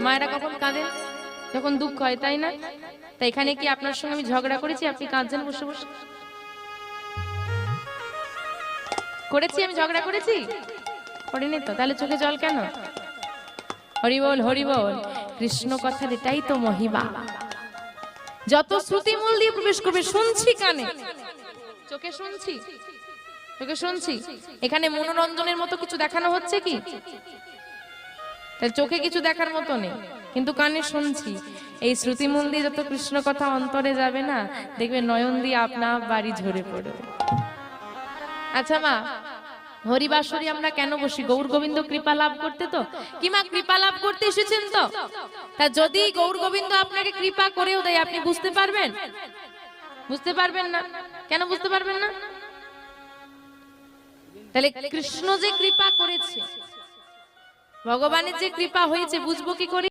মায়েরা কখন কাঁদেন? যখন দুঃখ হয়, তাই না? তাই এখানে কি আপনার সঙ্গে আমি ঝগড়া করেছি? আপনি কাঁদছেন বসে বসে? করেছি? আমি ঝগড়া করেছি? করিনি তো, তাহলে চোখে জল কেন? হরি বল, হরি বল। কৃষ্ণ কথার এটাই তো মহিমা। যত শ্রুতি মূল দিয়ে প্রবেশ করবে, শুনছি কানে, চোখে শুনছি, চোখে শুনছি। এখানে মনোরঞ্জনের মতো কিছু দেখানো হচ্ছে কি? চোখে কিছু দেখার মতো নেই, কিন্তু কানে শুনছি। এই শ্রুতি মূল দিয়ে যত কৃষ্ণ কথা অন্তরে যাবে না, দেখবে নয়ন দিয়ে আপনা বাড়ি ঝরে পড়বে। আচ্ছা মা, হরিবাসরী আমরা কেন বসি? গৌর গোবিন্দ কৃপা লাভ করতে তো। কি মা, কৃপা লাভ করতে এসেছেন তো? তা যদি গৌর গোবিন্দ আপনাকে কৃপা করেও দেয়, আপনি বুঝতে পারবেন? বুঝতে পারবেন না। কেন বুঝতে পারবেন না? তাহলে কৃষ্ণ যে কৃপা করেছে, ভগবানের যে কৃপা হয়েছে, বুঝবো কি করে?